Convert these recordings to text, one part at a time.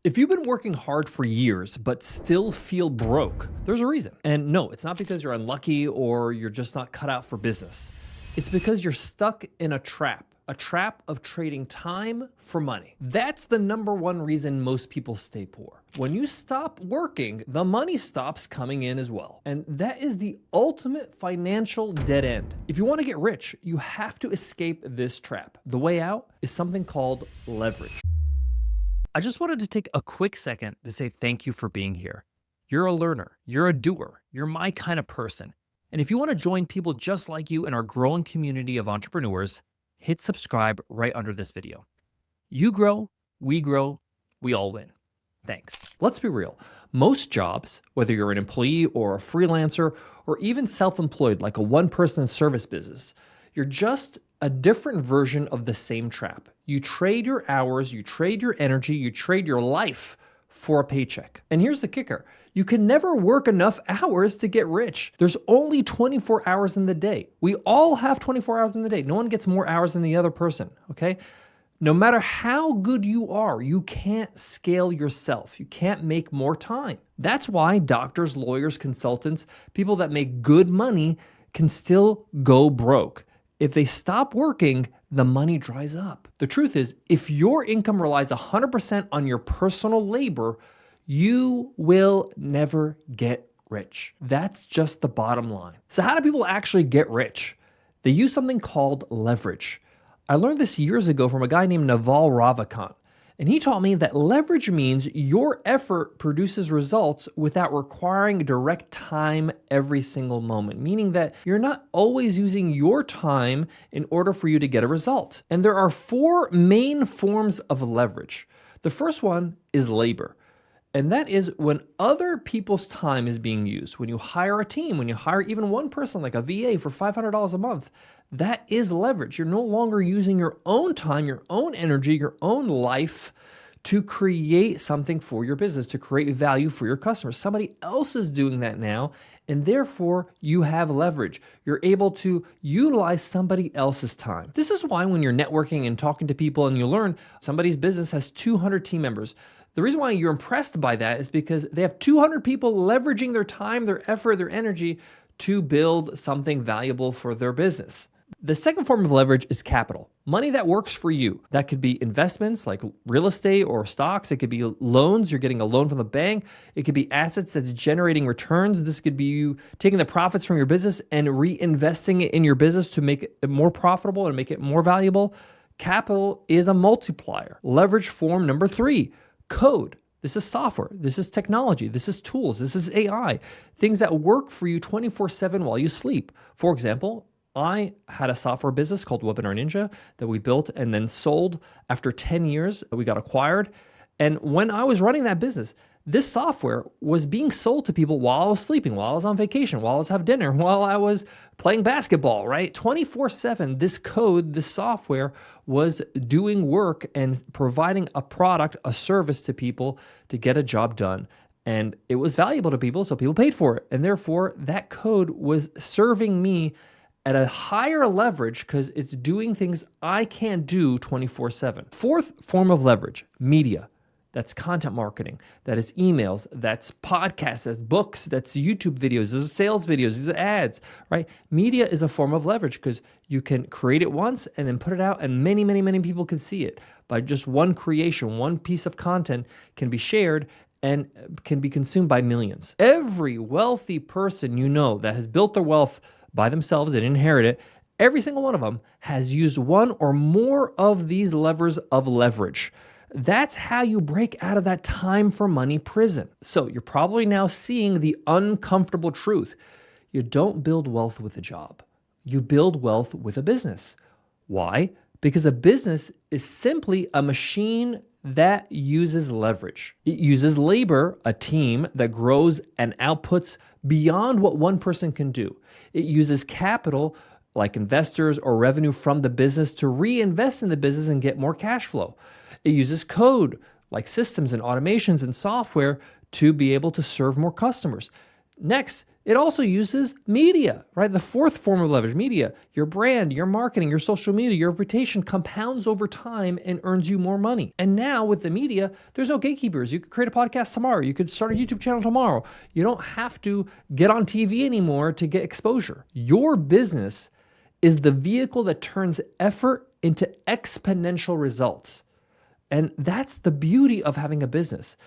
If you've been working hard for years but still feel broke, there's a reason. And no, it's not because you're unlucky or you're just not cut out for business. It's because you're stuck in a trap of trading time for money. That's the number one reason most people stay poor. When you stop working, the money stops coming in as well. And that is the ultimate financial dead end. If you want to get rich, you have to escape this trap. The way out is something called leverage. I just wanted to take a quick second to say thank you for being here. You're a learner, you're a doer, you're my kind of person. And if you want to join people just like you in our growing community of entrepreneurs, hit subscribe right under this video. You grow, we all win. Thanks. Let's be real. Most jobs, whether you're an employee or a freelancer or even self-employed like a one-person service business, you're just a different version of the same trap. You trade your hours, you trade your energy, you trade your life for a paycheck. And here's the kicker. You can never work enough hours to get rich. There's only 24 hours in the day. We all have 24 hours in the day. No one gets more hours than the other person, okay? No matter how good you are, you can't scale yourself. You can't make more time. That's why doctors, lawyers, consultants, people that make good money can still go broke. If they stop working, the money dries up. The truth is, if your income relies 100% on your personal labor, you will never get rich. That's just the bottom line. So how do people actually get rich? They use something called leverage. I learned this years ago from a guy named Naval Ravikant. And he taught me that leverage means your effort produces results without requiring direct time every single moment, meaning that you're not always using your time in order for you to get a result. And there are four main forms of leverage. The first one is labor. And that is when other people's time is being used. When you hire a team, when you hire even one person like a VA for $500 a month, that is leverage. You're no longer using your own time, your own energy, your own life to create something for your business, to create value for your customers. Somebody else is doing that now, and therefore you have leverage. You're able to utilize somebody else's time. This is why when you're networking and talking to people and you learn somebody's business has 200 team members, the reason why you're impressed by that is because they have 200 people leveraging their time, their effort, their energy to build something valuable for their business. The second form of leverage is capital, money that works for you. That could be investments like real estate or stocks. It could be loans. You're getting a loan from the bank. It could be assets that's generating returns. This could be you taking the profits from your business and reinvesting it in your business to make it more profitable and make it more valuable. Capital is a multiplier. Leverage form number 3, code. This is software. This is technology. This is tools. This is AI. Things that work for you 24/7 while you sleep. For example, I had a software business called Webinar Ninja that we built and then sold. After 10 years, we got acquired. And when I was running that business, this software was being sold to people while I was sleeping, while I was on vacation, while I was having dinner, while I was playing basketball, right? 24/7, this code, this software was doing work and providing a product, a service to people to get a job done. And it was valuable to people, so people paid for it. And therefore, that code was serving me at a higher leverage because it's doing things I can't do 24/7. Fourth form of leverage, media. That's content marketing. That is emails. That's podcasts. That's books. That's YouTube videos. Those are sales videos. These are ads, right? Media is a form of leverage because you can create it once and then put it out and many, many, many people can see it. By just one creation, one piece of content can be shared and can be consumed by millions. Every wealthy person you know that has built their wealth by themselves and inherit it, every single one of them has used one or more of these levers of leverage. That's how you break out of that time for money prison. So you're probably now seeing the uncomfortable truth. You don't build wealth with a job. You build wealth with a business. Why? Because a business is simply a machine that uses leverage. It uses labor, a team that grows and outputs beyond what one person can do. It uses capital, like investors or revenue from the business, to reinvest in the business and get more cash flow. It uses code, like systems and automations and software, to be able to serve more customers. Next, it also uses media, right? The fourth form of leverage, media. Your brand, your marketing, your social media, your reputation compounds over time and earns you more money. And now with the media, there's no gatekeepers. You could create a podcast tomorrow. You could start a YouTube channel tomorrow. You don't have to get on TV anymore to get exposure. Your business is the vehicle that turns effort into exponential results. And that's the beauty of having a business.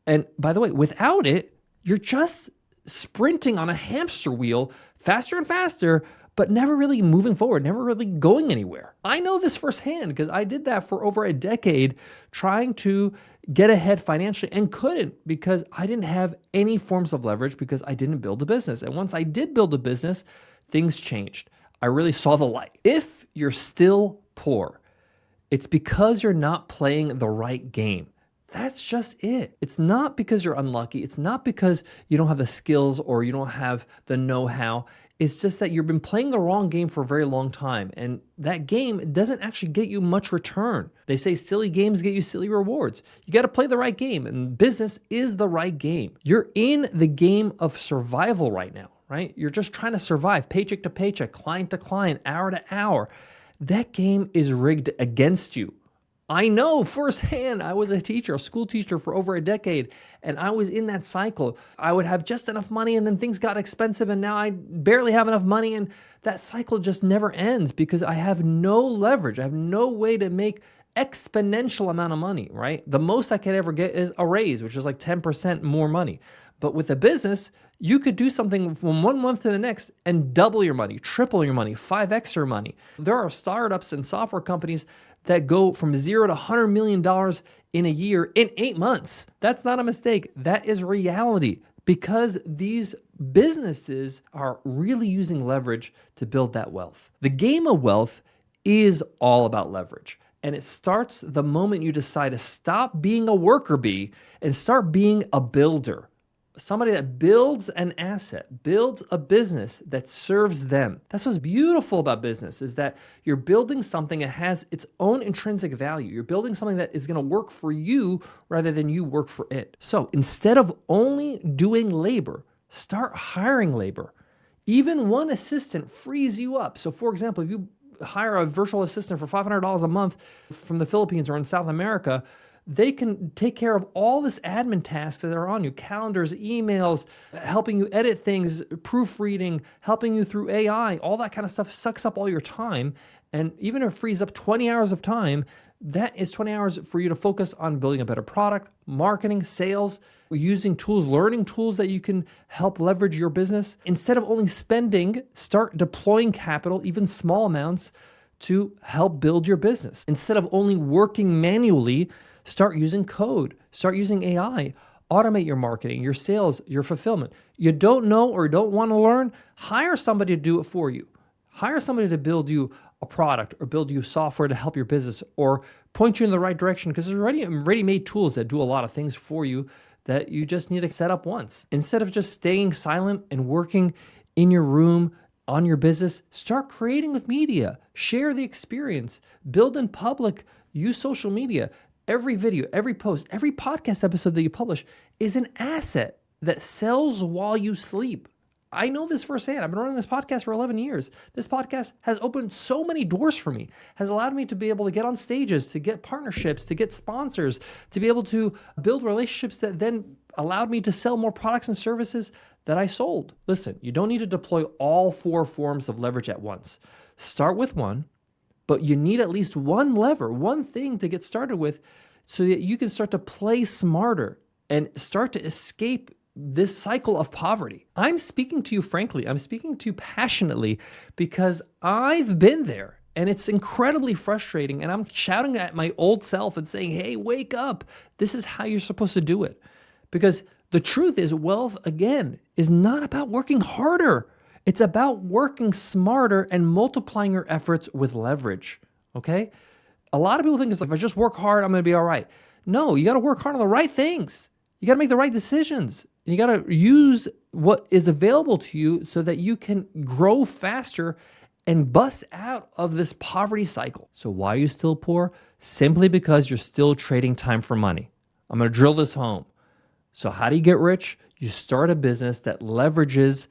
And by the way, without it, you're just sprinting on a hamster wheel faster and faster, but never really moving forward, never really going anywhere. I know this firsthand because I did that for over a decade trying to get ahead financially and couldn't because I didn't have any forms of leverage because I didn't build a business. And once I did build a business, things changed. I really saw the light. If you're still poor, it's because you're not playing the right game. That's just it. It's not because you're unlucky. It's not because you don't have the skills or you don't have the know-how. It's just that you've been playing the wrong game for a very long time. And that game doesn't actually get you much return. They say silly games get you silly rewards. You got to play the right game, and business is the right game. You're in the game of survival right now, right? You're just trying to survive paycheck to paycheck, client to client, hour to hour. That game is rigged against you. I know firsthand. I was a teacher, a school teacher for over a decade, and I was in that cycle. I would have just enough money and then things got expensive and now I barely have enough money, and that cycle just never ends because I have no leverage. I have no way to make exponential amount of money, right? The most I could ever get is a raise, which is like 10% more money. But with a business, you could do something from 1 month to the next and double your money, triple your money, 5x your money. There are startups and software companies that go from $0 to $100 million in a year in 8 months. That's not a mistake. That is reality because these businesses are really using leverage to build that wealth. The game of wealth is all about leverage. And it starts the moment you decide to stop being a worker bee and start being a builder. Somebody that builds an asset, builds a business that serves them. That's what's beautiful about business is that you're building something that has its own intrinsic value. You're building something that is going to work for you rather than you work for it. So instead of only doing labor, start hiring labor. Even one assistant frees you up. So for example, if you hire a virtual assistant for $500 a month from the Philippines or in South America, they can take care of all this admin tasks that are on you, calendars, emails, helping you edit things, proofreading, helping you through AI, all that kind of stuff sucks up all your time. And even if it frees up 20 hours of time, that is 20 hours for you to focus on building a better product, marketing, sales, using tools, learning tools that you can help leverage your business. Instead of only spending, start deploying capital, even small amounts, to help build your business. Instead of only working manually, start using code, start using AI, automate your marketing, your sales, your fulfillment. You don't know or don't want to learn, hire somebody to do it for you. Hire somebody to build you a product or build you software to help your business or point you in the right direction because there's already ready-made tools that do a lot of things for you that you just need to set up once. Instead of just staying silent and working in your room on your business, start creating with media, share the experience, build in public, use social media. Every video, every post, every podcast episode that you publish is an asset that sells while you sleep. I know this firsthand. I've been running this podcast for 11 years. This podcast has opened so many doors for me, has allowed me to be able to get on stages, to get partnerships, to get sponsors, to be able to build relationships that then allowed me to sell more products and services that I sold. Listen, you don't need to deploy all 4 forms of leverage at once. Start with one, but you need at least one lever, one thing to get started with so that you can start to play smarter and start to escape this cycle of poverty. I'm speaking to you frankly. I'm speaking to you passionately because I've been there and it's incredibly frustrating. And I'm shouting at my old self and saying, hey, wake up. This is how you're supposed to do it. Because the truth is wealth, again, is not about working harder. It's about working smarter and multiplying your efforts with leverage, okay? A lot of people think it's like, if I just work hard, I'm going to be all right. No, you got to work hard on the right things. You got to make the right decisions. You got to use what is available to you so that you can grow faster and bust out of this poverty cycle. So why are you still poor? Simply because you're still trading time for money. I'm going to drill this home. So how do you get rich? You start a business that leverages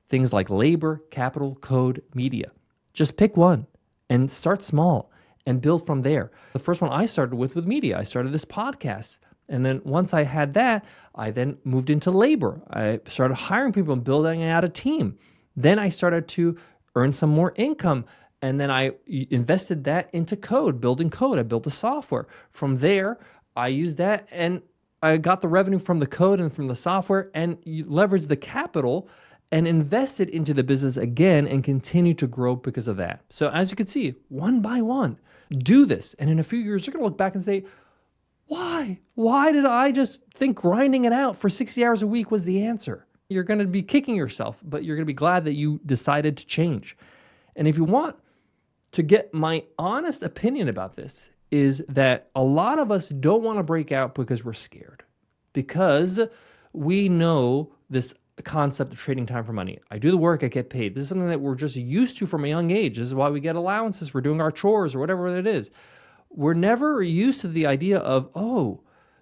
things like labor, capital, code, media. Just pick one and start small and build from there. The first one I started with media. I started this podcast. And then once I had that, I then moved into labor. I started hiring people and building out a team. Then I started to earn some more income. And then I invested that into code, building code. I built the software. From there, I used that and I got the revenue from the code and from the software and you leveraged the capital and invested into the business again and continue to grow because of that. So as you can see, one by one, do this. And in a few years, you're going to look back and say, why? Why did I just think grinding it out for 60 hours a week was the answer? You're going to be kicking yourself, but you're going to be glad that you decided to change. And if you want to get my honest opinion about this, is that a lot of us don't want to break out because we're scared, because we know this concept of trading time for money. I do the work, I get paid. This is something that we're just used to from a young age. This is why we get allowances for doing our chores or whatever it is. We're never used to the idea of, oh,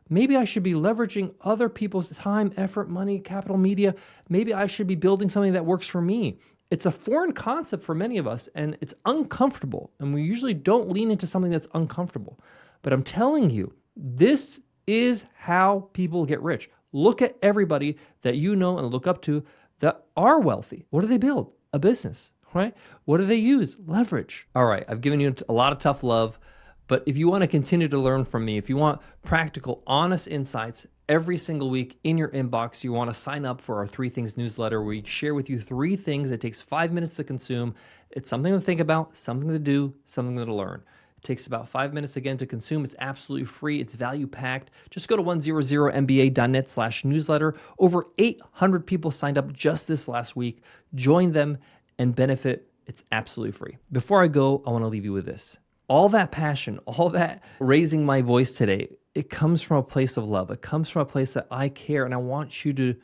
maybe I should be leveraging other people's time, effort, money, capital, media. Maybe I should be building something that works for me. It's a foreign concept for many of us, and it's uncomfortable. And we usually don't lean into something that's uncomfortable. But I'm telling you, this is how people get rich. Look at everybody that you know and look up to that are wealthy. What do they build? A business, right? What do they use? Leverage. All right, I've given you a lot of tough love, but if you want to continue to learn from me, if you want practical, honest insights every single week in your inbox, you want to sign up for our 3 Things newsletter where we share with you 3 things. It takes 5 minutes to consume. It's something to think about, something to do, something to learn. It takes about 5 minutes again to consume. It's absolutely free. It's value packed. Just go to 100mba.net/newsletter. Over 800 people signed up just this last week. Join them and benefit. It's absolutely free. Before I go, I want to leave you with this. All that passion, all that raising my voice today, it comes from a place of love. It comes from a place that I care and I want you to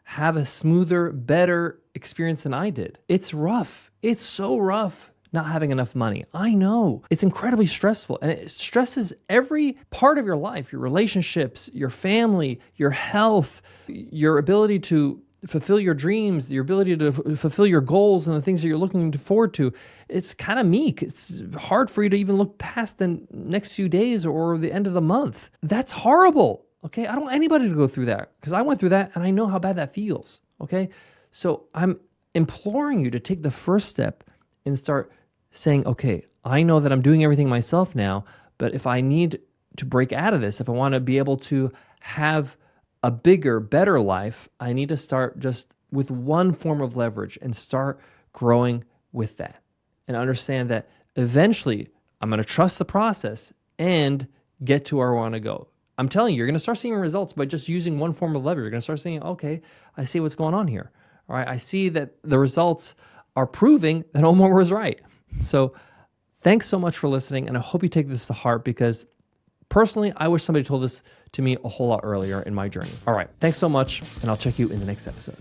have a smoother, better experience than I did. It's rough. It's so rough not having enough money. I know. It's incredibly stressful and it stresses every part of your life, your relationships, your family, your health, your ability to fulfill your dreams, your ability to fulfill your goals and the things that you're looking forward to. It's kind of meek. It's hard for you to even look past the next few days or the end of the month. That's horrible. Okay. I don't want anybody to go through that because I went through that and I know how bad that feels. Okay. So I'm imploring you to take the first step and start saying, okay, I know that I'm doing everything myself now, but if I need to break out of this, if I want to be able to have a bigger, better life, I need to start just with one form of leverage and start growing with that and understand that eventually I'm going to trust the process and get to where I want to go. I'm telling you, you're going to start seeing results by just using one form of leverage. You're going to start saying, okay, I see what's going on here. All right, I see that the results are proving that Omar was right. So thanks so much for listening, and I hope you take this to heart because personally, I wish somebody told this to me a whole lot earlier in my journey. All right, thanks so much, and I'll check you in the next episode.